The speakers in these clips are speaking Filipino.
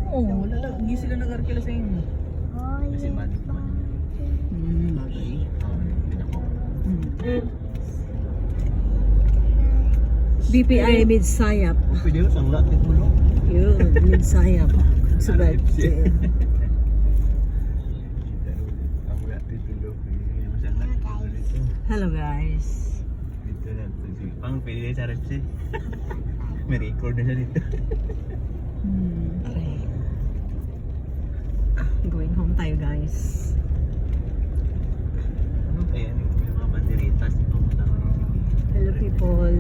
Oo, hindi sila nag-arkila sa inyo. Kasi manik naman. Bagay. Pinako. BPI Mid-Sayap. Pwede yun, sang lahat ito mo. Yun, Mid-Sayap. Subat. Ang lahat ito mo. Masang lahat ito dito. Hello guys. Dito na. Pang pwede sa RFC. May record na siya dito. Okay. Going home tayo guys. Ano kaya yung mga banderitas ito? Hello people.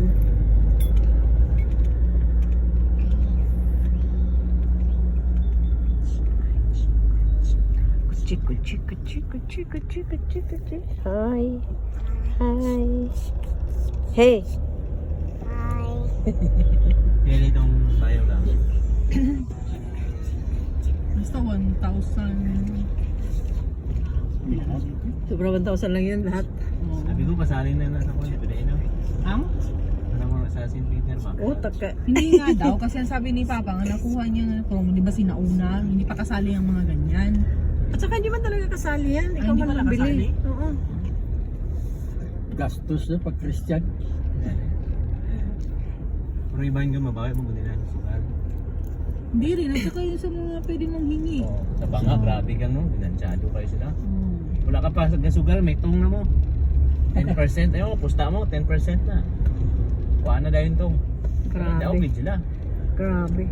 Kuchi. Hi. Hi. Hey. Kaya itong bayo lang. Basta 1,000. Sobra 1,000 lang yun lahat. Sabi ko kasali na nasa kanya. Pwede na. Ano mo sa St. Peter ba? Oh, taka. Hindi nga daw, kasi ang sabi ni Papa, nga nakuha niya na promo, di ba sinauna, hindi pa kasali ang mga ganyan. At saka hindi man talaga kasali yan. Ikaw hindi man pala lang bili. kasali? Oo. Gastos na pag Christian. Pero ibahin ka mabawi mo nila sa sugal. Hindi rin, at saka yun sa mga pwede mong hingi. Sa banga, grabe ka no. Binansyado kayo sila. Wala ka pa sa gasugal, may tong na mo. 10%, ayun, pusta mo, 10% na. Kuha na dahil tong. Daw, Grabe. bid sila. Grabe.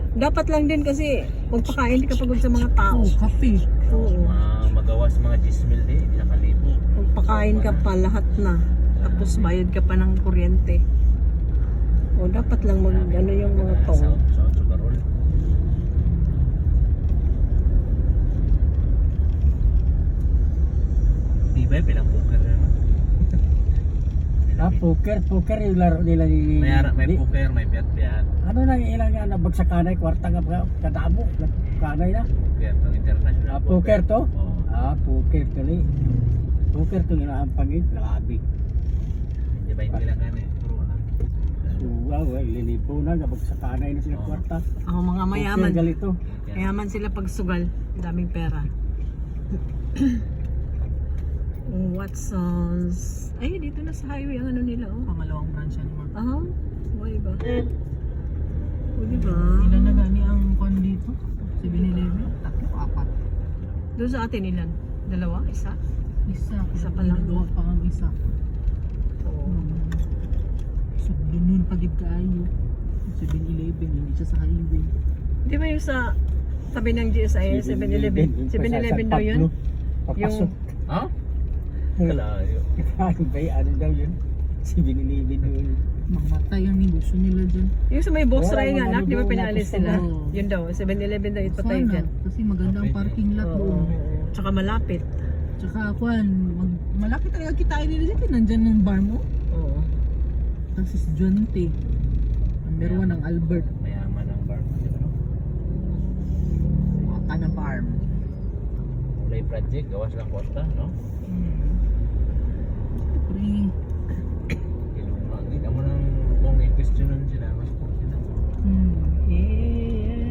Dapat lang din kasi magpakain ka pagod sa mga tao. Kape. Oo. Magawa sa mga 10 mil eh, ilang kalibo. Magpakain ka pa lahat na. Tapos bayad ka pa ng kuryente. O dapat lang mag ano yung mga tong. Sa Sugarol. Di ba, pilang poker na naman. Poker yung laro nila ni... May poker, may piat-piat. Ano na ilang nga nabagsakanay, kwarta nga kadabo, kanay na. Poker, itong international Poker to? Oo. Poker to ni. Poker to yung pangit, grabe. Hindi ba yung kailangan eh? Puro lang. Suwa, lilipo na, nabagsakanay na sila kwarta. Ako mga mayaman. Poker galito. Mayaman sila pag sugal. Daming pera. Watsons. Ay, dito na sa highway ang ano nila. Oh. Pangalawang branch yan mo. Buhay ba? O, diba? Ilan na gani ang kwan dito? 7-Eleven? 3, 4. Doon sa atin ilan? 2? 1? Isa pa lang. Ginagawa pa ang isa. So, nun pagid kaayo. 7-Eleven, hindi siya sa highway. Di ba yung sa tabi ng GSIS, 7-Eleven? 7-Eleven daw yun? Papasok. Ha? Kalayo. Ano ba yun? Ano daw yun? Si Binilibin yun. Mamatay ang negosyo nila dyan. Yung sa may box Wala, try nga, wala anak, di ba doon, pinalis tapos sila? oo. Yun daw, 7-Eleven daw ipatay Sana, dyan. kasi maganda ang Pwede. parking lot Oo. doon. Tsaka malapit. Tsaka kwan, malaki talaga kitain nila dyan. Nandyan ng bar mo. Oo. Kasi si Jonte. Number 1 ang Albert. Mayaman ang bar. Di ba no? Maka na farm. Play project, gawas lang kosta, no? Pre, Iluma. Hindi mo nang kung i-questionan sila, mas kung sila. Yeah.